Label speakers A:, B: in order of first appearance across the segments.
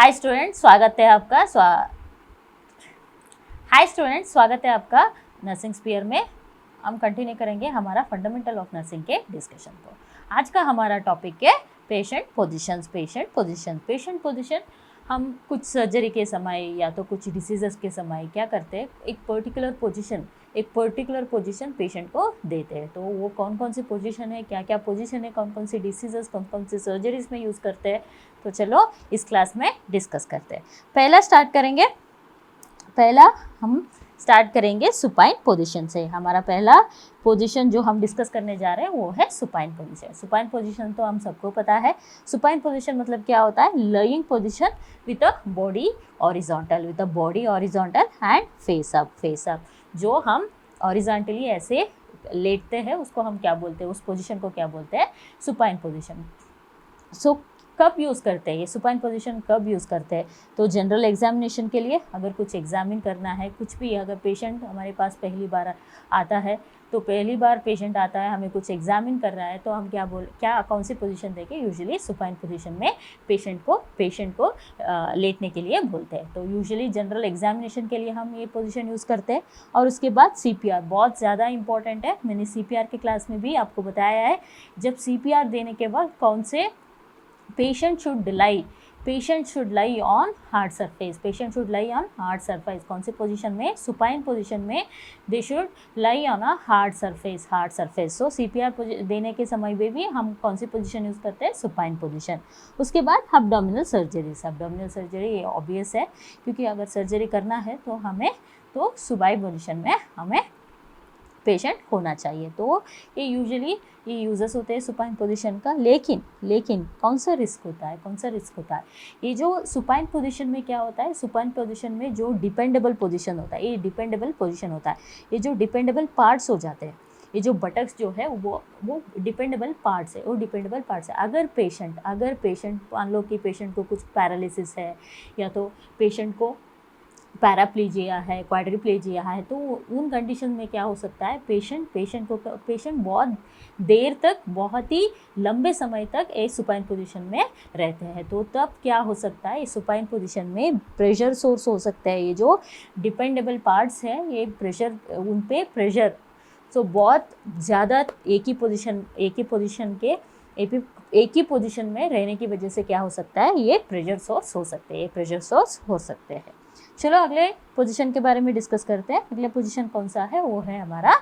A: Hi student, स्वागत है आपका नर्सिंग स्पीयर में। हम कंटिन्यू करेंगे हमारा फंडामेंटल ऑफ नर्सिंग के डिस्कशन को। आज का हमारा टॉपिक है पेशेंट पोजीशन। हम कुछ सर्जरी के समय या तो कुछ डिसीजेस के समय क्या करते हैं, एक पर्टिकुलर पोजीशन पेशेंट को देते हैं। तो वो कौन कौन सी पोजीशन है, क्या क्या पोजीशन है, कौन कौन सी डिसीजेस, कौन कौन सी सर्जरीज में यूज़ करते हैं, तो चलो इस क्लास में डिस्कस करते हैं। पहला हम स्टार्ट करेंगे सुपाइन पोजीशन से। हमारा पहला पोजीशन जो हम डिस्कस करने जा रहे हैं वो है सुपाइन पोजीशन। सुपाइन पोजीशन तो हम सबको पता है। सुपाइन पोजीशन मतलब क्या होता है, lying position with a body horizontal and face up. जो हम हॉरिजॉन्टली ऐसे लेटते हैं उसको हम क्या बोलते हैं, उस पोजीशन को क्या बोलते हैं, सुपाइन पोजीशन। सो कब यूज़ करते हैं ये सुपाइन पोजीशन, कब यूज़ करते हैं, तो जनरल एग्जामिनेशन के लिए, अगर कुछ एग्जामिन करना है, कुछ भी, अगर पेशेंट हमारे पास पहली बार आता है, तो पहली बार पेशेंट आता है, हमें कुछ एग्जामिन कर रहा है, तो हम कौन सी पोजीशन देके यूजुअली सुपाइन पोजीशन में पेशेंट को लेटने के लिए बोलते हैं। तो यूजुअली जनरल एग्जामिनेशन के लिए हम ये पोजीशन यूज़ करते हैं। और उसके बाद CPR बहुत ज़्यादा इंपॉर्टेंट है। मैंने CPR के क्लास में भी आपको बताया है, जब CPR देने के बाद कौन से patient should lie on hard surface. कौन से पोजीशन में, सुपाइन पोजीशन में they should lie on a hard surface. So CPR देने के समय में भी हम कौन सी पोजीशन यूज़ करते हैं, सुपाइन पोजीशन। उसके बाद अब्डोमिनल सर्जरी ऑब्वियस है, क्योंकि अगर सर्जरी करना है तो सुपाइन पोजीशन में हमें पेशेंट होना चाहिए। तो ये यूजुअली ये यूजेस होते हैं सुपाइन पोजीशन का। लेकिन कौन सा रिस्क होता है, ये जो सुपाइन पोजीशन में क्या होता है, सुपाइन पोजीशन में जो डिपेंडेबल पोजीशन होता है, ये जो डिपेंडेबल पार्ट्स हो जाते हैं, ये जो बटक्स जो है वो डिपेंडेबल पार्ट्स है। अगर पेशेंट मान लो कि पेशेंट को कुछ पैरालिसिस है, या तो पेशेंट को पैराप्लीजिया है, क्वाड्रिप्लीजिया है, तो उन कंडीशन में क्या हो सकता है, पेशेंट बहुत देर तक, बहुत ही लंबे समय तक एक सुपाइन पोजीशन में रहते हैं। तो तब क्या हो सकता है, इस सुपाइन पोजीशन में प्रेशर सोर्स हो सकता है। ये जो डिपेंडेबल पार्ट्स हैं, ये उन पे प्रेशर बहुत ज़्यादा एक ही पोजीशन में रहने की वजह से क्या हो सकता है, ये प्रेशर सोर्स हो सकते हैं। चलो अगले पोजीशन के बारे में डिस्कस करते हैं। अगले पोजीशन कौन सा है, वो है हमारा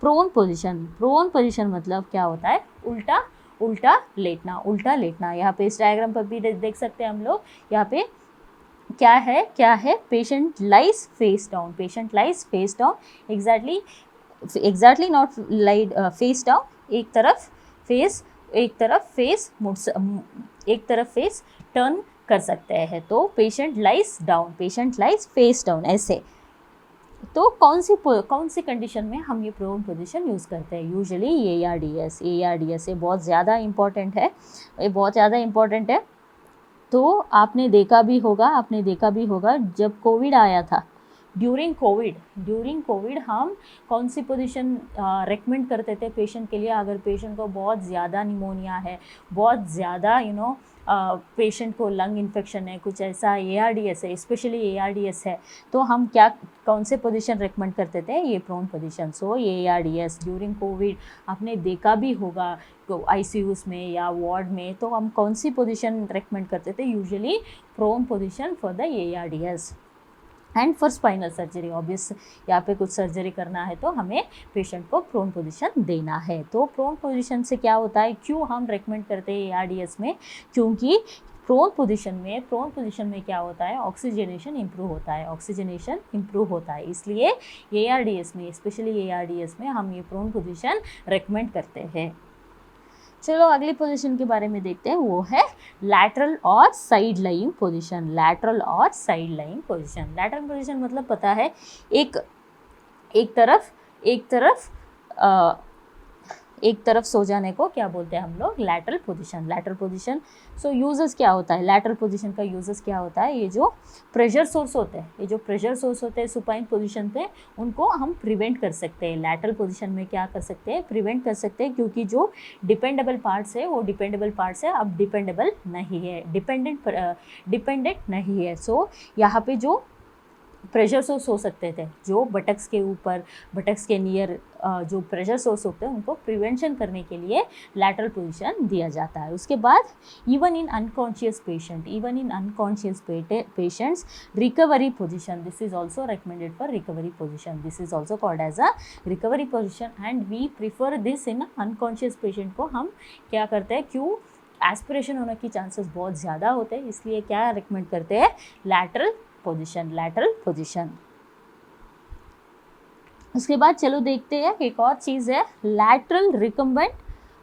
A: प्रोन पोजीशन मतलब क्या होता है, उल्टा लेटना। यहाँ पे इस डायग्राम पर भी देख सकते हैं हम लोग। यहाँ पे क्या है, patient lies face down, exactly not lied face down, एक तरफ फेस टर्न कर सकते हैं। तो पेशेंट लाइज फेस डाउन ऐसे। तो कौन सी कंडीशन में हम ये प्रोन पोजीशन यूज़ करते हैं, यूजुअली ARDS ये बहुत ज़्यादा इम्पॉर्टेंट है। तो आपने देखा भी होगा जब कोविड आया था, ड्यूरिंग कोविड हम कौन सी पोजीशन रेकमेंड करते थे पेशेंट के लिए, अगर पेशेंट को बहुत ज़्यादा निमोनिया है, बहुत ज़्यादा पेशेंट को लंग इन्फेक्शन है, कुछ ऐसा ARDS है, स्पेशली ARDS है, तो हम कौन से पोजीशन रेकमेंड करते थे, ये प्रोन पोजीशन। सो ARDS ड्यूरिंग कोविड आपने देखा भी होगा ICUs में या वार्ड में, तो हम कौन सी पोजीशन रेकमेंड करते थे, usually prone position for the ARDS। And for spinal surgery obvious, यहाँ पे कुछ सर्जरी करना है तो हमें पेशेंट को प्रोन पोजीशन देना है। तो प्रोन पोजीशन से क्या होता है, क्यों हम रेकमेंड करते हैं ARDS में, क्योंकि प्रोन पोजीशन में क्या होता है, ऑक्सीजनेशन इम्प्रूव होता है। इसलिए ARDS में, स्पेशली ARDS में हम ये प्रोन पोजीशन रेकमेंड करते हैं। चलो अगली पोजीशन के बारे में देखते हैं, वो है लैटरल और side lying position. Lateral position मतलब पता है, एक तरफ एक तरफ सो जाने को क्या बोलते हैं हम लोग, लैटरल पोजीशन। लैटरल पोजीशन, सो यूजेस क्या होता है, लैटरल पोजीशन का यूजेस क्या होता है, ये जो प्रेशर सोर्स होते हैं, ये जो प्रेशर सोर्स होते हैं सुपाइन पोजीशन पे, उनको हम प्रिवेंट कर सकते हैं। लैटरल पोजीशन में क्या कर सकते हैं, प्रिवेंट कर सकते हैं, क्योंकि जो डिपेंडेबल पार्ट्स है वो डिपेंडेबल पार्ट्स है, अब डिपेंडेबल नहीं है, डिपेंडेंट नहीं है। सो यहाँ पे जो प्रेशर सोर्स हो सकते थे, जो बटक्स के ऊपर, बटक्स के नियर जो प्रेशर सोर्स होते हैं, उनको प्रिवेंशन करने के लिए लैटरल पोजीशन दिया जाता है। उसके बाद even in unconscious patients recovery position, this is also recommended for recovery position, this is also called as a recovery position and we prefer this in unconscious patient को हम क्या करते हैं, क्यों एस्पिरेशन होने की चांसेस बहुत ज़्यादा होते हैं, इसलिए क्या रिकमेंड करते हैं, लैटरल पोजीशन। उसके बाद चलो देखते हैं एक और चीज़ है, lateral recumbent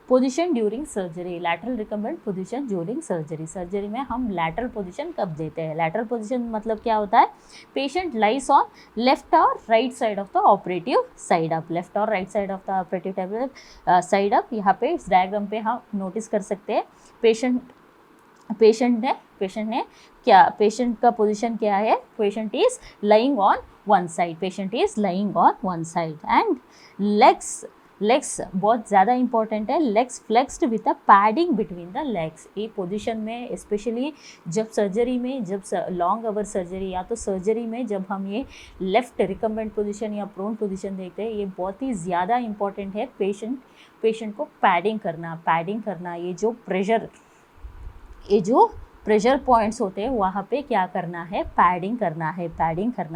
A: position during surgery. Lateral recumbent position during surgery, surgery में हम लैटरल पोजीशन कब देते हैं। लैटरल पोजीशन मतलब क्या होता है, पेशेंट लाइज ऑन लेफ्ट और right side of the operative side up, left और right side of the operative side up. यहाँ पे इस डायग्राम पे हम नोटिस कर सकते हैं, पेशेंट ने क्या, पेशेंट का पोजीशन क्या है, patient is lying on one side, patient is lying on one side and legs बहुत ज़्यादा इंपॉर्टेंट है, legs flexed with a padding between the legs. ये पोजीशन में स्पेशली जब सर्जरी में, जब लॉन्ग आवर सर्जरी या तो सर्जरी में जब हम ये लेफ्ट रिकम्बेंट पोजीशन या प्रोन पोजीशन देखते हैं, ये बहुत ही ज़्यादा इंपॉर्टेंट है। पेशेंट को पैडिंग करना, ये जो प्रेशर पॉइंट्स होते हैं वहाँ पे क्या करना है, पैडिंग करना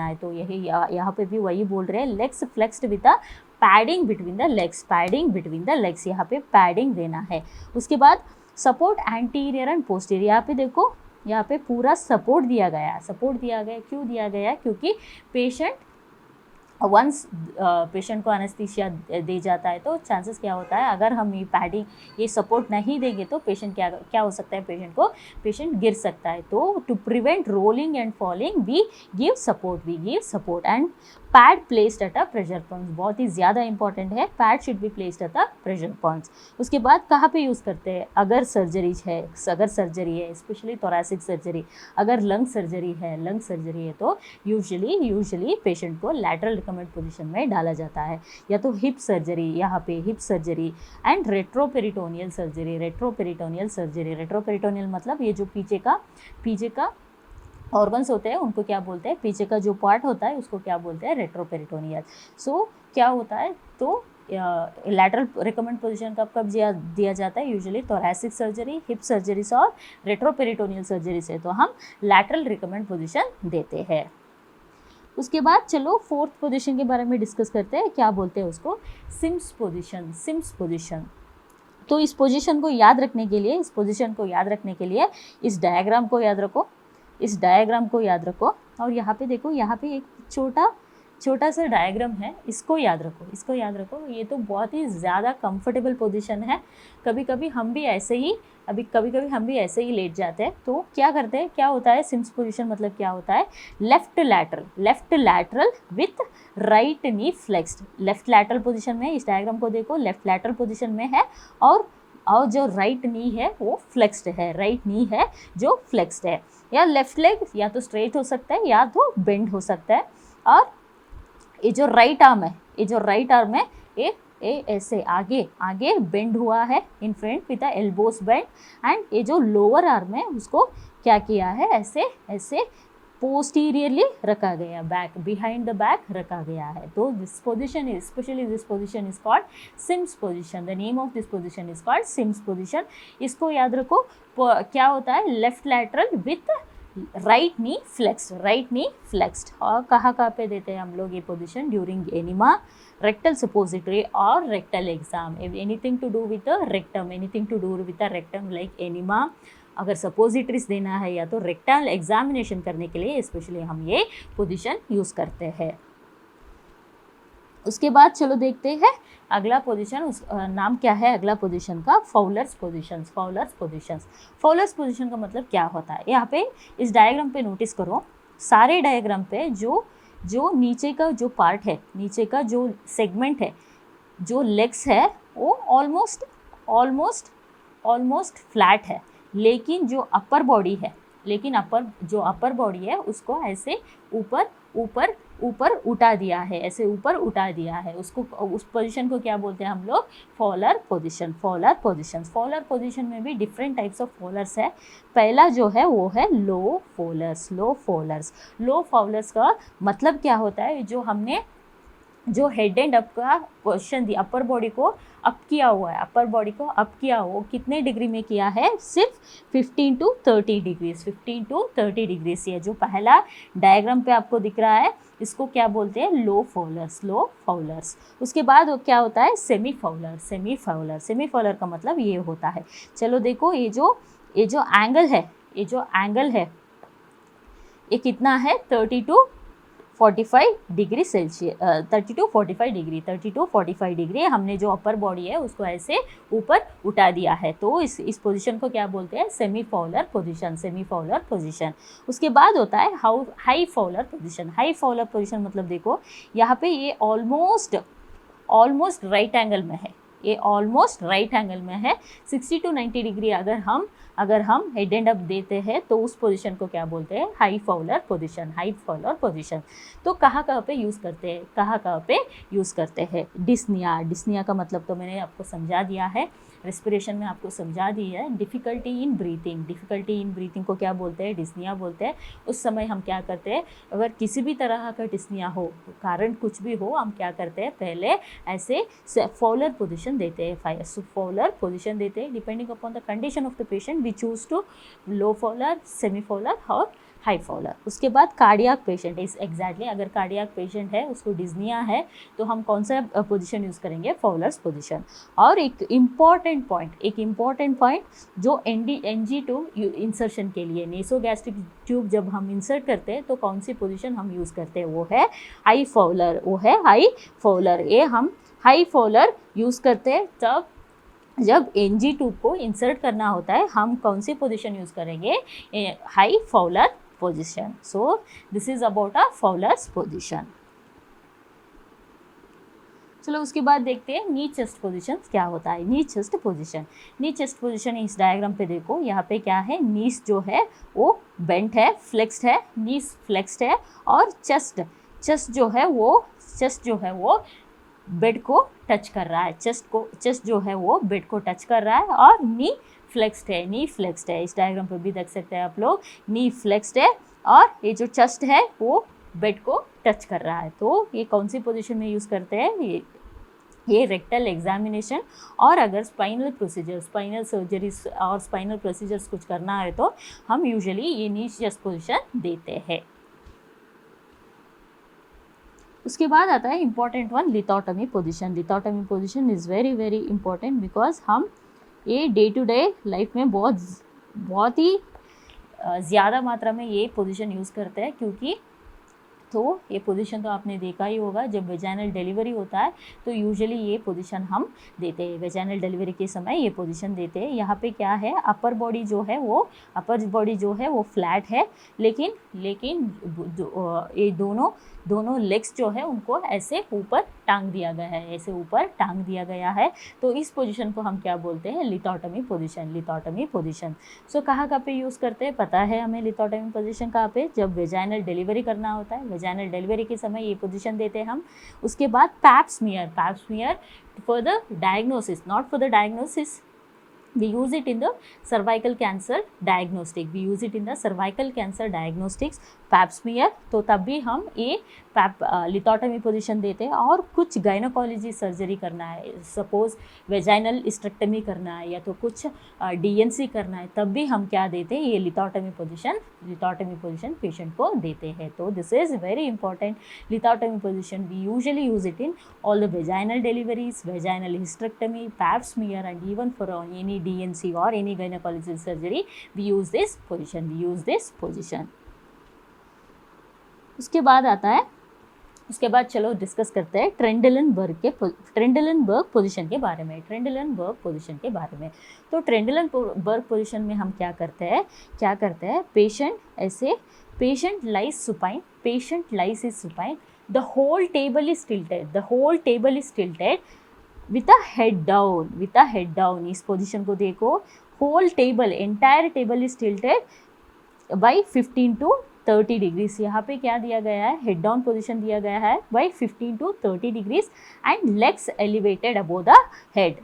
A: है। तो यही यहाँ पे भी वही बोल रहे हैं, legs flexed with a padding between the legs, यहाँ पे पैडिंग देना है। उसके बाद सपोर्ट एंटीरियर एंड पोस्टीरियर, यहाँ पे देखो, यहाँ पे पूरा सपोर्ट दिया गया, क्यों दिया गया, क्योंकि वंस पेशेंट को एनेस्थीसिया दे जाता है तो चांसेस क्या होता है, अगर हम ये सपोर्ट नहीं देंगे तो पेशेंट क्या हो सकता है, पेशेंट गिर सकता है। तो to prevent rolling and falling we give support and pad placed at a pressure points, बहुत ही ज़्यादा इंपॉर्टेंट है, pad should be placed at a pressure points. उसके बाद कहाँ पे यूज़ करते हैं, अगर सर्जरी है स्पेशली थोरैसिक सर्जरी, अगर लंग सर्जरी है तो यूजुअली पेशेंट को लैटरल रिकम्बेंट पोजीशन में डाला जाता है, या तो हिप सर्जरी, यहाँ पे hip surgery and retroperitoneal surgery. Retroperitoneal मतलब ये जो पीछे का ऑर्गन्स होते हैं उनको क्या बोलते हैं, पीछे का जो पार्ट होता है उसको क्या बोलते हैं, रेट्रोपेरिटोनियल। सो क्या होता है, तो लैटरल रिकमेंड पोजीशन कब दिया जाता है, usually thoracic surgery, hip surgery से और रेट्रोपेरिटोनियल सर्जरी से, तो हम लैटरल रिकमेंड पोजीशन देते हैं। उसके बाद चलो फोर्थ पोजीशन के बारे में डिस्कस करते हैं, क्या बोलते हैं उसको, सिम्स पोजीशन। तो इस पोजीशन को याद रखने के लिए इस डायग्राम को याद रखो और यहाँ पे देखो, यहाँ पे एक छोटा सा डायग्राम है, इसको याद रखो। ये तो बहुत ही ज़्यादा कंफर्टेबल पोजीशन है। कभी कभी हम भी ऐसे ही लेट जाते हैं, तो क्या करते हैं, क्या होता है सिम्स पोजीशन मतलब क्या होता है, left lateral with right knee flexed. Left lateral position में, इस डायग्राम को देखो, लेफ्ट लैटरल पोजीशन में है और जो राइट नी है वो फ्लेक्स्ड है, या लेफ्ट लेग या तो स्ट्रेट हो सकता है या तो बेंड हो सकता है, और ये जो राइट आर्म है ये ऐसे आगे बेंड हुआ है in front with the elbows bend, and ये जो लोअर आर्म है उसको क्या किया है, ऐसे पोस्टीरियरली रखा गया, बिहाइंड द बैक रखा गया है। तो this position is called Sims position. The name of this position is called Sims position. इसको याद रखो, क्या होता है, left lateral with right knee flexed. और कहाँ पे देते हैं हम लोग ये पोजीशन, ड्यूरिंग एनिमा, रेक्टल सपोजिटरी और rectal exam, anything to do with the rectum like enema. अगर सपोजिटरीज देना है या तो रेक्टल एग्जामिनेशन करने के लिए स्पेशली हम ये पोजीशन यूज़ करते हैं। उसके बाद चलो देखते हैं अगला पोजीशन, नाम क्या है अगला पोजीशन का, फाउलर्स पोजीशन का मतलब क्या होता है। यहाँ पे इस डायग्राम पे नोटिस करो, सारे डायग्राम पे जो नीचे का जो पार्ट है, नीचे का जो सेगमेंट है, जो लेग्स है वो ऑलमोस्ट ऑलमोस्ट ऑलमोस्ट फ्लैट है, लेकिन जो अपर बॉडी है, लेकिन अपर बॉडी है उसको ऐसे ऊपर ऊपर ऊपर उठा दिया है, ऐसे ऊपर उठा दिया है, उसको उस पोजीशन को क्या बोलते हैं हम लोग, फॉलर पोजीशन। फॉलर पोजीशन में भी डिफरेंट टाइप्स ऑफ फॉलर्स है। पहला जो है वो है लो फॉलर्स। लो फॉलर्स का मतलब क्या होता है, जो हमने जो हेड एंड अप का पोजीशन दी, अपर बॉडी को अप किया हुआ है, अपर बॉडी को अप किया हो कितने डिग्री में किया है, सिर्फ 15 to 30 डिग्रीज, 15 to 30 डिग्रीज। ये जो पहला डायग्राम पे आपको दिख रहा है इसको क्या बोलते हैं, लो फॉलर्स। उसके बाद वो क्या होता है, सेमी फॉलर का मतलब ये होता है। चलो देखो, ये जो एंगल है ये कितना है, 30 to 45 degree Celsius, 30 to 45 degree हमने जो अपर बॉडी है उसको ऐसे ऊपर उठा दिया है, तो इस पोजीशन को क्या बोलते हैं, सेमी फॉलर पोजीशन। उसके बाद होता है हाई फॉलर पोजीशन मतलब देखो यहाँ पे ये ऑलमोस्ट राइट एंगल में है, ये ऑलमोस्ट राइट एंगल में है। 60 to 90 डिग्री अगर हम हेड एंड अप देते हैं तो उस पोजीशन को क्या बोलते हैं, हाई फॉलर पोजीशन। तो कहाँ पे यूज़ करते हैं, डिस्निया का मतलब तो मैंने आपको समझा दिया है, रेस्पिरेशन में आपको समझा दी है। डिफ़िकल्टी इन ब्रीथिंग को क्या बोलते हैं, डिस्निया बोलते हैं। उस समय हम क्या करते हैं, अगर किसी भी तरह का डिस्निया हो, कारण कुछ भी हो, हम क्या करते हैं, पहले ऐसे फॉलर पोजीशन देते हैं, depending upon the condition of the patient we choose to low Fowler, semi Fowler और हाई फॉलर। उसके बाद कार्डियक पेशेंट एग्जैक्टली अगर कार्डियक पेशेंट है, उसको डिस्निया है, तो हम कौन सा पोजीशन यूज़ करेंगे, फॉलर्स पोजीशन। और एक इम्पॉर्टेंट पॉइंट जो NG ट्यूब इंसर्शन के लिए, नेसोगैस्ट्रिक ट्यूब जब हम इंसर्ट करते हैं तो कौन सी पोजीशन हम यूज़ करते हैं, वो है हाई फॉलर। ये हम हाई फॉलर यूज़ करते हैं तब जब NG ट्यूब को इंसर्ट करना होता है, हम कौन सी पोजीशन यूज़ करेंगे, high Fowler position. So this is about a Fowler's position. चलो उसके बाद देखते हैं नी चेस्ट पोजीशन क्या होता है। नी चेस्ट पोजीशन इस डायग्राम पे देखो, यहाँ पे क्या है, नीस जो है वो बेंट है, फ्लेक्स्ड है, नीस फ्लेक्स्ड है, और चेस्ट जो है वो बेड को टच कर रहा है, चेस्ट जो है वो बेड को टच कर रहा है, और नी फ्लेक्स्ड है। इस डायग्राम पर भी देख सकते हैं आप लोग, नी फ्लेक्स्ड है और ये जो चेस्ट है वो बेड को टच कर रहा है। तो ये कौन सी पोजीशन में यूज़ करते हैं, ये रेक्टल एग्जामिनेशन, और अगर स्पाइनल सर्जरीज और स्पाइनल प्रोसीजर्स कुछ करना है तो हम यूजुअली ये नी चेस्ट पोजीशन देते हैं। उसके बाद आता है important one, lithotomy position is very very important, because हम ये डे टू डे लाइफ में बहुत ही ज़्यादा मात्रा में ये पोजीशन यूज़ करते हैं, क्योंकि तो ये पोजीशन तो आपने देखा ही होगा, जब वेजाइनल डिलीवरी होता है तो यूजुअली ये पोजीशन हम देते हैं, वेजाइनल डिलीवरी के समय ये पोजीशन देते हैं। यहाँ पे क्या है, अपर बॉडी जो है वो फ्लैट है, लेकिन ये दोनों लेग्स जो है उनको ऐसे ऊपर टांग दिया गया है, तो इस पोजीशन को हम क्या बोलते हैं, लिथोटमी पोजीशन। सो कहाँ पे यूज़ करते हैं, पता है हमें लिथोटमी पोजीशन कहाँ पे, जब वेजाइनल डिलीवरी करना होता है, वेजाइनल डिलीवरी के समय ये पोजीशन देते हैं हम। उसके बाद Pap smear for the diagnosis, not for the diagnosis, we use it in the cervical cancer diagnostics, Pap smear, तो तब भी हम ये लिथोटमी पोजीशन देते हैं। और कुछ गायनोकोलॉजी सर्जरी करना है, सपोज वेजाइनल हिस्टेरेक्टमी करना है या तो कुछ DNC करना है, तब भी हम क्या देते हैं, ये लिथोटमी पोजीशन पेशेंट को देते हैं। तो this is very important, lithotomy position we usually use it in all the vaginal deliveries, vaginal hysterectomy, pap smear, and even for any DNC or any gynecological surgery we use this position। उसके बाद चलो discuss करते हैं Trendelenburg position के बारे में। तो Trendelenburg position में हम क्या करते हैं, patient lies supine, the whole table is tilted, with a head down, with a head down. इस पोजीशन को देखो, whole table, entire table is tilted by 15 to 30 degrees. यहाँ पे क्या दिया गया है, हेड डाउन पोजीशन दिया गया है by 15 to 30 degrees and legs elevated above the head,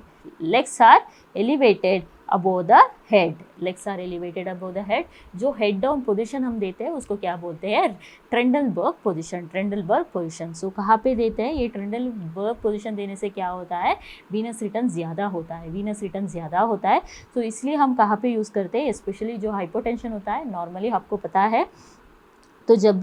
A: legs are elevated above the head, legs are elevated above the head। जो head down position हम देते हैं उसको क्या बोलते हैं, ट्रेंडलबर्ग पोजीशन, ट्रेंडलबर्ग पोजीशन। सो कहाँ पे देते हैं, ये ट्रेंडलबर्ग पोजीशन देने से क्या होता है, वीनस रिटर्न ज़्यादा होता है, वीनस रिटर्न ज़्यादा होता है। तो इसलिए हम कहाँ पे यूज़ करते हैं, स्पेशली जो हाइपोटेंशन होता है, नॉर्मली आपको पता है। तो जब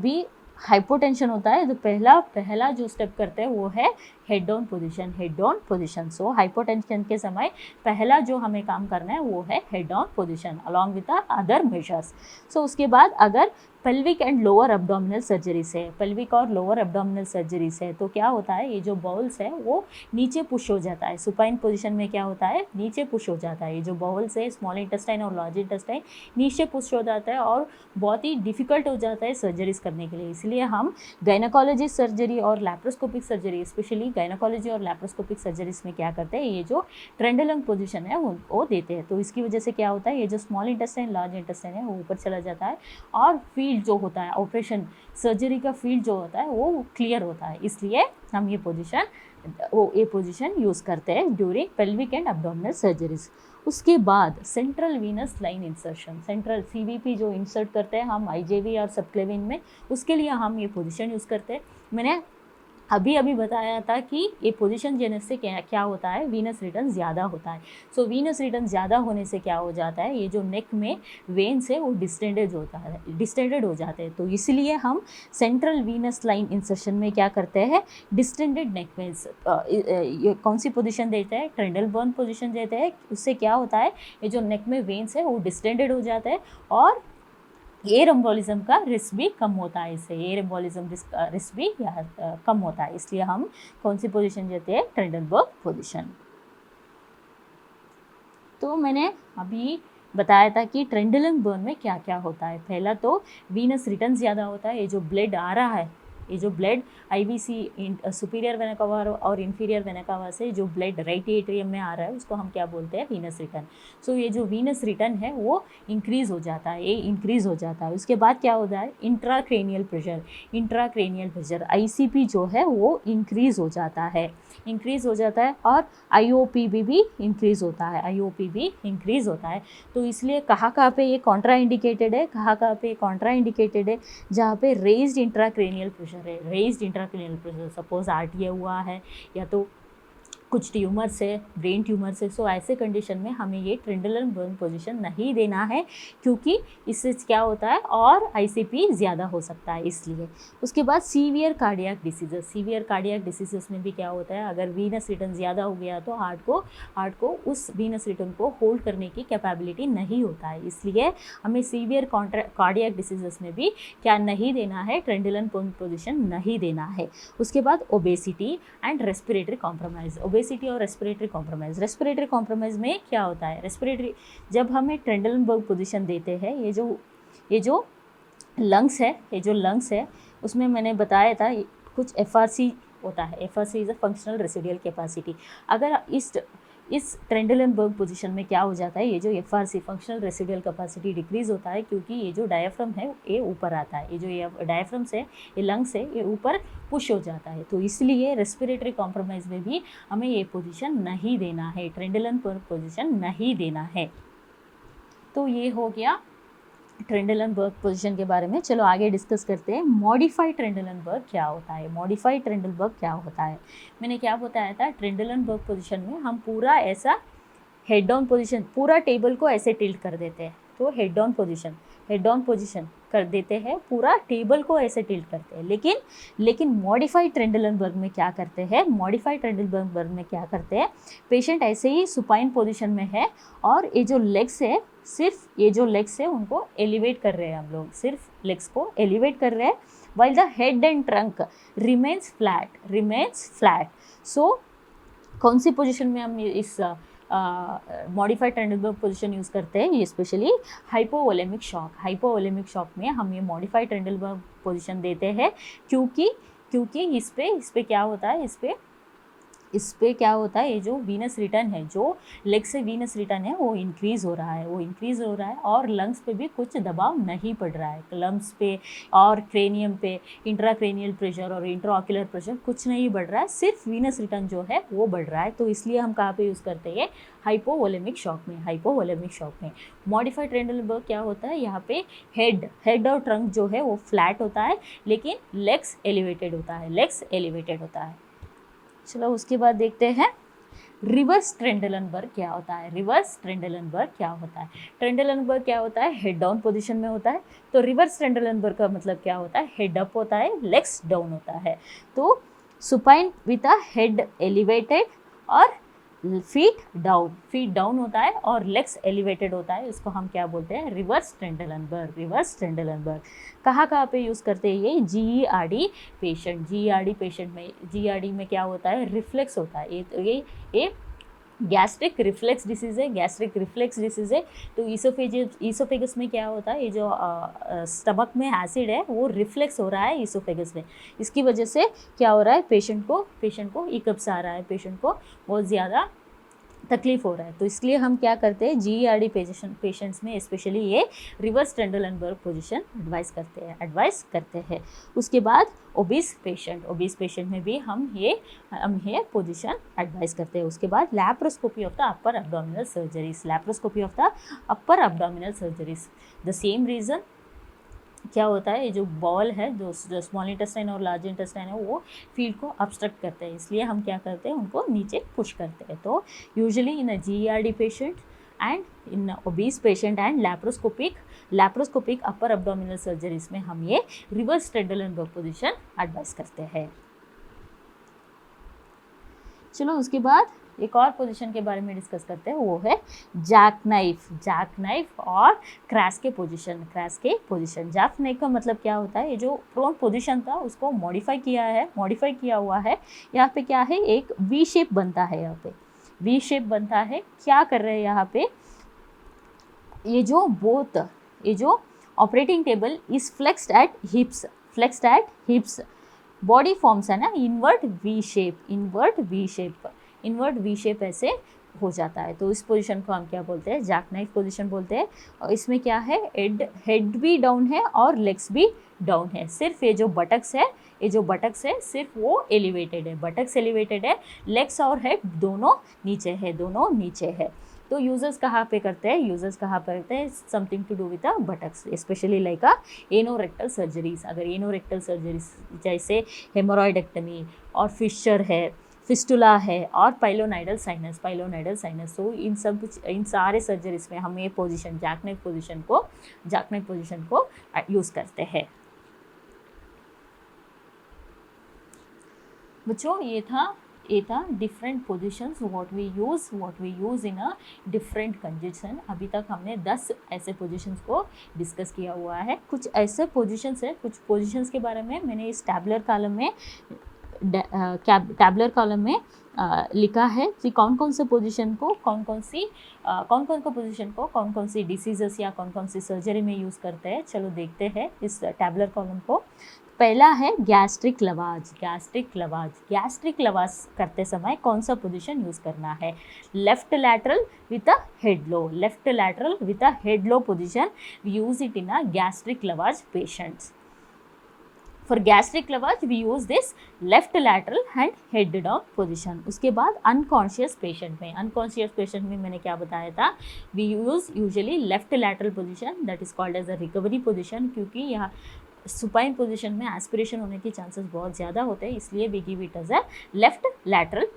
A: भी हाइपोटेंशन होता है तो पहला जो स्टेप करते हैं वो है head down position, head down position. So hypotension के समय पहला जो हमें काम करना है वो है head down position along with the other measures. So उसके बाद अगर pelvic and lower abdominal surgeries है, पेल्विक और लोअर एब्डोमिनल सर्जरीज है, तो क्या होता है, ये जो बाउल्स है वो नीचे पुश हो जाता है। सुपाइन पोजीशन में क्या होता है, नीचे पुश हो जाता है। ये जो बाउल्स है, स्मॉल इंटेस्टाइन और लार्ज इंटेस्टाइन, नीचे पुश हो जाता है और बहुत ही डिफिकल्ट हो जाता है सर्जरीज करने के लिए। इसलिए हम गायनाकोलॉजी सर्जरी और लैप्रोस्कोपिक सर्जरी, स्पेशली गायनाकोलॉजी और लैप्रोस्कोपिक सर्जरीज में क्या करते हैं, ये जो ट्रेंडुलम पोजीशन है वो देते हैं। तो इसकी वजह से क्या होता है, ये जो स्मॉल इंटेस्टाइन लार्ज इंटेस्टाइन है वो ऊपर चला जाता है और फील्ड जो होता है, ऑपरेशन सर्जरी का फील्ड जो होता है वो क्लियर होता है। इसलिए हम ये पोजीशन यूज़ करते हैं during pelvic and abdominal surgeries. उसके बाद central Venus line insertion, central CVP जो इंसर्ट करते हैं हम आईजेवी और सबक्लेविन में, उसके लिए हम ये पोजीशन यूज़ करते हैं। मैंने अभी बताया था कि ये पोजीशन देने से क्या होता है, वीनस रिटर्न ज़्यादा होता है। सो वीनस रिटर्न ज़्यादा होने से क्या हो जाता है, ये जो नेक में वेन्स है वो डिस्टेंडेड हो जाते हैं। तो इसलिए हम सेंट्रल वीनस लाइन इंसर्शन में क्या करते हैं, डिस्टेंडेड नेक वेन्स, ये कौन सी पोजीशन देते हैं, ट्रेंडलबर्न पोजीशन देते हैं। उससे क्या होता है, ये जो नेक में वेन्स है वो डिस्टेंडेड हो जाते हैं और एयर एम्बोलिज्म का रिस्क भी कम होता है। इससे एयर एम्बोलिज्म रिस्क भी कम होता है। इसलिए हम कौन सी पोजीशन देते हैं, ट्रेंडलबर्ग पोजीशन। तो मैंने अभी बताया था कि ट्रेंडलबर्ग में क्या क्या होता है। पहला तो वीनस रिटर्न ज़्यादा होता है, ये जो ब्लड आ रहा है, ये जो blood IVC superior vena cava और इन्फीरियर वेना कावा से जो ब्लड राइट एट्रियम में आ रहा है उसको हम क्या बोलते हैं, वीनस रिटर्न। सो ये जो वीनस रिटर्न है वो इंक्रीज़ हो जाता है, ये इंक्रीज़ हो जाता है। उसके बाद क्या होता है, इंट्राक्रेनियल प्रेशर आईसीपी जो है वो इंक्रीज़ हो जाता है और आईओपीबी भी इंक्रीज़ होता है, तो इसलिए कहाँ पे ये कॉन्ट्रा इंडिकेटेड है, जहाँ पे raised intracranial pressure suppose RTA हुआ है या तो कुछ ट्यूमर्स है, ब्रेन ट्यूमर्स है। सो ऐसे कंडीशन में हमें ये ट्रेंडलबर्ग पोजीशन नहीं देना है, क्योंकि इससे क्या होता है और आईसीपी ज़्यादा हो सकता है, इसलिए। उसके बाद सीवियर कार्डियक डिसीजेस में भी क्या होता है, अगर वीनस रिटर्न ज़्यादा हो गया तो हार्ट को उस वीनस रिटर्न को होल्ड करने की कैपेबिलिटी नहीं होता है, इसलिए हमें सीवियर कार्डियक डिसीजेस में भी क्या नहीं देना है, ट्रेंडलबर्ग पोजीशन नहीं देना है। उसके बाद obesity and respiratory compromise, obesity और रेस्पिरेटरी कॉम्प्रोमाइज़ में क्या होता है, जब हमें ट्रेंडलबर्ग पोजीशन देते हैं, ये जो लंग्स है उसमें मैंने बताया था कुछ एफआरसी होता है। FRC is a functional residual capacity. अगर इस ट्रेंडलबर्ग पोजीशन में क्या हो जाता है, ये जो FRC functional residual capacity decrease होता है, क्योंकि ये जो डायफ्राम है ये ऊपर आता है, ये डायफ्राम से ये लंग्स है ये ऊपर पुश हो जाता है। तो इसलिए रेस्पिरेटरी कॉम्प्रोमाइज़ में भी हमें ये पोजीशन नहीं देना है, ट्रेंडलबर्ग पोजीशन नहीं देना है। तो ये हो गया ट्रेंडलबर्ग पोजीशन के बारे में। चलो आगे डिस्कस करते हैं मॉडिफाइड ट्रेंडलबर्ग क्या होता है। मैंने क्या बताया था, ट्रेंडलबर्ग पोजीशन में हम पूरा ऐसा हेड डाउन पोजीशन, पूरा टेबल को ऐसे टिल्ट कर देते हैं, तो हेड डाउन पोजीशन कर देते हैं, पूरा टेबल को ऐसे टिल्ट करते हैं। लेकिन मॉडिफाइड ट्रेंडलबर्ग में क्या करते हैं, पेशेंट ऐसे ही सुपाइन पोजीशन में है और ये जो लेग्स है उनको एलिवेट कर रहे हैं, हम लोग सिर्फ लेग्स को एलिवेट कर रहे हैं, while the head and trunk remains flat। सो कौन सी पोजीशन में हम इस मॉडिफाइड ट्रेंडलबर्ग पोजीशन यूज़ करते हैं, ये स्पेशली हाइपोवोलेमिक शॉक में हम ये मॉडिफाइड ट्रेंडलबर्ग पोजीशन देते हैं, क्योंकि इस पे क्या होता है, इस पे इस पे क्या होता है, ये जो वीनस रिटर्न है, जो लेग से वीनस रिटर्न है वो इंक्रीज़ हो रहा है, और लंग्स पे भी कुछ दबाव नहीं पड़ रहा है, लंग्स पे और क्रेनियम पे इंट्राक्रेनियल प्रेशर और इंट्राऑक्यूलर प्रेशर कुछ नहीं बढ़ रहा है, सिर्फ वीनस रिटर्न जो है वो बढ़ रहा है। तो इसलिए हम कहाँ पे यूज़ करते हैं, हाइपोवोलेमिक शॉक में। मॉडिफाइड ट्रेंडलबर्ग क्या होता है, यहाँ पे हेड और ट्रंक जो है वो फ्लैट होता है, लेकिन लेग्स एलिवेटेड होता है। चलो उसके बाद देखते हैं रिवर्स ट्रेंडलनबर्ग क्या होता है। ट्रेंडलनबर्ग क्या होता है, हेड डाउन पोजीशन में होता है। तो रिवर्स ट्रेंडलनबर्ग का मतलब क्या होता है, हेड अप होता है, लेग्स डाउन होता है। तो supine with a head elevated और फीट डाउन होता है और लेग्स एलिवेटेड होता है, इसको हम क्या बोलते हैं, रिवर्स ट्रेंडलनबर्ग। कहाँ पे यूज़ करते हैं ये, जीईआरडी पेशेंट में क्या होता है, रिफ्लेक्स होता है, ये गैस्ट्रिक रिफ्लेक्स डिसीज़ है। तो ईसोफेगस में क्या होता है, ये जो स्टमक में एसिड है वो रिफ्लेक्स हो रहा है ईसोफेगस में, इसकी वजह से क्या हो रहा है, पेशेंट को इकब्स आ रहा है, पेशेंट को बहुत ज़्यादा तकलीफ हो रहा है। तो इसलिए हम क्या करते हैं, जीईआरडी पेशेंट्स में स्पेशली ये रिवर्स ट्रेंडलनबर्ग पोजीशन एडवाइस करते हैं। उसके बाद ओबीस पेशेंट में भी हम ये पोजीशन एडवाइस करते हैं। उसके बाद laparoscopy of the upper abdominal surgeries, the same reason क्या होता है, ये जो बॉल है, जो स्मॉल इंटेस्टाइन और लार्ज इंटेस्टाइन है, वो फील्ड को ऑब्स्ट्रक्ट करते हैं, इसलिए हम क्या करते हैं, उनको नीचे पुश करते हैं। तो usually in a GERD patient and in obese patient and laparoscopic upper abdominal surgeries में हम ये रिवर्स ट्रेंडलनबर्ग पोजीशन एडवाइस करते हैं। चलो उसके बाद एक और पोजीशन के बारे में डिस्कस करते हैं, वो है जैक नाइफ और क्रैश के पोजीशन। जैक नाइफ का मतलब क्या होता है, ये जो प्रोन पोजीशन था उसको मॉडिफाई किया हुआ है। यहाँ पे क्या है, एक वी शेप बनता है, क्या कर रहे हैं यहाँ पे, ये जो operating table is flexed at hips, body forms है ना इन्वर्ट वी शेप ऐसे हो जाता है। तो इस पोजीशन को हम क्या बोलते हैं, जैक नाइफ पोजीशन बोलते हैं। और इसमें क्या है, हेड भी डाउन है और लेग्स भी डाउन है, सिर्फ ये जो बटक्स है सिर्फ वो एलिवेटेड है, लेग्स और हेड दोनों नीचे है। तो यूजर्स कहाँ पे करते हैं, something to do with the buttocks, specially like anorectal surgeries. अगर एनोरेक्टल सर्जरीज जैसे हेमोरॉइडेक्टमी और फिस्टुला है और पाइलोनाइडल साइनस, तो इन सारे सर्जरीज में हम ये पोजीशन जैक नाइफ पोजीशन को यूज़ करते हैं। बच्चों ये था different positions what we use in a different condition. अभी तक हमने 10 ऐसे पोजीशंस को डिस्कस किया हुआ है। कुछ ऐसे पोजीशंस है, कुछ पोजीशंस के बारे में मैंने इस टैबुलर कॉलम में लिखा है कि कौन कौन से पोजीशन को कौन कौन सी डिसीजेस या कौन कौन सी सर्जरी में यूज़ करते हैं। चलो देखते हैं इस टैबुलर कॉलम को। पहला है गैस्ट्रिक लवाज करते समय कौन सा पोजीशन यूज़ करना है, left lateral with a head low position, we use it in a gastric lavage patients. For gastric lavage we use this left lateral and head down position। उसके बाद अनकॉन्शियस पेशेंट में मैंने क्या बताया था, we use usually left lateral position that is called as a recovery position, क्योंकि यहाँ supine position में एस्पिरेशन होने के चांसेस बहुत ज़्यादा होते हैं, इसलिए we give it as a left lateral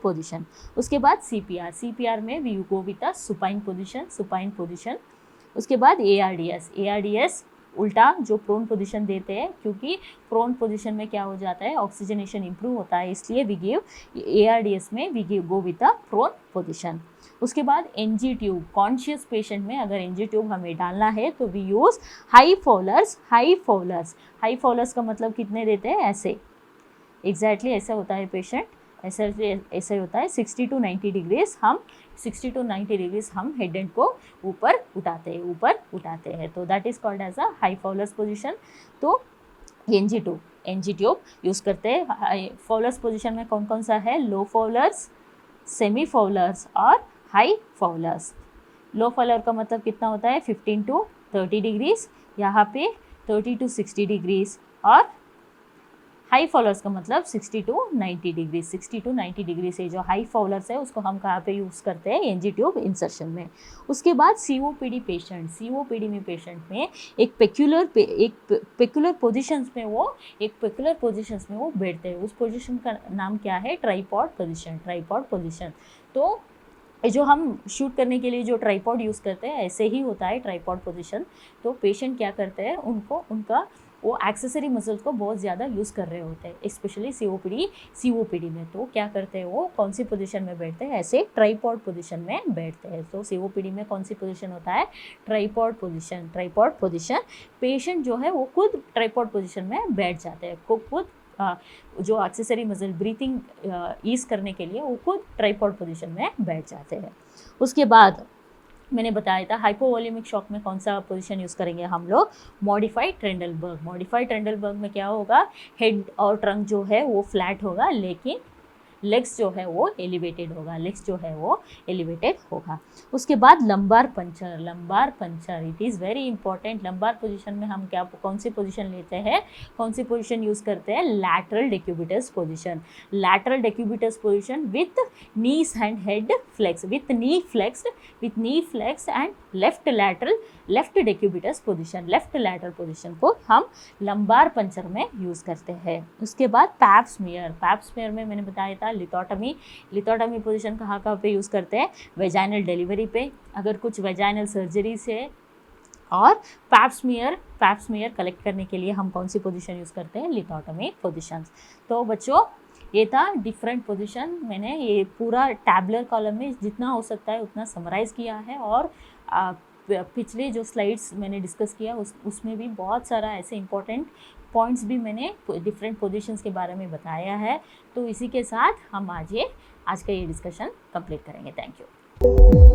A: position. उसके बाद CPR में we go with a supine position. उसके बाद ARDS उल्टा जो प्रोन पोजीशन देते हैं, क्योंकि प्रोन पोजीशन में क्या हो जाता है, ऑक्सीजनेशन इंप्रूव होता है, इसलिए वी गिव ARDS में we go with the prone position. उसके बाद NG ट्यूब, कॉन्शियस पेशेंट में अगर NG ट्यूब हमें डालना है तो वी यूज़ हाई फॉलोअर्स का मतलब कितने देते हैं, ऐसे एग्जैक्टली ऐसा होता है पेशेंट, ऐसे होता है 60 to 90 डिग्रीज हम हेड एंड को ऊपर उठाते हैं, तो that is called as a high followers position. तो NG2 एनजी ट्यूब यूज़ करते हैं। फॉलर्स पोजीशन में कौन कौन सा है? लो फॉलर्स, सेमी फॉलर्स और हाई फॉलर्स। लो फॉलर का मतलब कितना होता है? 15 to 30 डिग्रीज, यहाँ पे 30 to 60 डिग्रीज, और हाई फॉलर्स का मतलब 60 to 90 डिग्री। 60 to 90 डिग्री से जो हाई फॉलर्स है उसको हम कहाँ पे यूज़ करते हैं? एनजी ट्यूब इंसर्शन में। उसके बाद सीओपीडी पेशेंट, सीओपीडी में पेशेंट में एक पेक्युलर पोजीशंस में वो बैठते हैं। उस पोजीशन का नाम क्या है? Tripod position, tripod position. तो जो हम शूट करने के लिए जो ट्राइपॉड यूज़ करते हैं ऐसे ही होता है ट्राइपॉड पोजीशन। तो पेशेंट क्या करते हैं, उनका वो एक्सेसरी मसल्स को बहुत ज़्यादा यूज़ कर रहे होते हैं, स्पेशली सीओपीडी में। तो क्या करते हैं, वो कौन सी पोजीशन में बैठते हैं? ऐसे ट्राइपॉड पोजीशन में बैठते हैं। तो सीओपीडी में कौन सी पोजीशन होता है? Tripod position, tripod position. Patient जो है वो खुद ट्राइपॉड पोजीशन में बैठ जाते हैं, खुद जो एक्सेसरी मसल ब्रीथिंग ईज करने के लिए वो खुद ट्राइपॉड पोजीशन में बैठ जाते हैं। उसके बाद मैंने बताया था हाइपोवॉल्यूमिक शॉक में कौन सा पोजीशन यूज़ करेंगे हम लोग? मॉडिफाइड ट्रेंडलबर्ग। मॉडिफाइड ट्रेंडलबर्ग में क्या होगा? हेड और ट्रंक जो है वो फ्लैट होगा, लेकिन लेग्स जो है वो एलिवेटेड होगा, लेग्स जो है वो एलिवेटेड होगा। उसके बाद lumbar puncture, lumbar puncture it is very important. Lumbar position में हम कौन सी पोजीशन लेते हैं, कौन सी पोजीशन यूज़ करते हैं? Lateral decubitus position, lateral decubitus position with knees and head flex, with knee flex and left decubitus position, left lateral position को हम लंबार पंचर में यूज़ करते हैं। उसके बाद पैप स्मीयर, पैप स्मीयर में मैंने बताया था लिथोटमी पोजीशन कहाँ पे यूज़ करते हैं? वेजाइनल डिलीवरी पे, अगर कुछ वेजाइनल सर्जरी से। और पैप स्मीयर कलेक्ट करने के लिए हम कौन सी पोजीशन यूज़ करते हैं? लिथोटमी पोजीशंस। तो बच्चों ये था डिफरेंट पोजीशन। मैंने ये पूरा टैबुलर कॉलम में जितना हो सकता है उतना समराइज़ किया है, और पिछले जो स्लाइड्स मैंने डिस्कस किया उसमें भी बहुत सारा ऐसे इंपॉर्टेंट पॉइंट्स भी मैंने डिफरेंट पोजीशंस के बारे में बताया है। तो इसी के साथ हम आज का ये डिस्कशन कंप्लीट करेंगे। Thank you.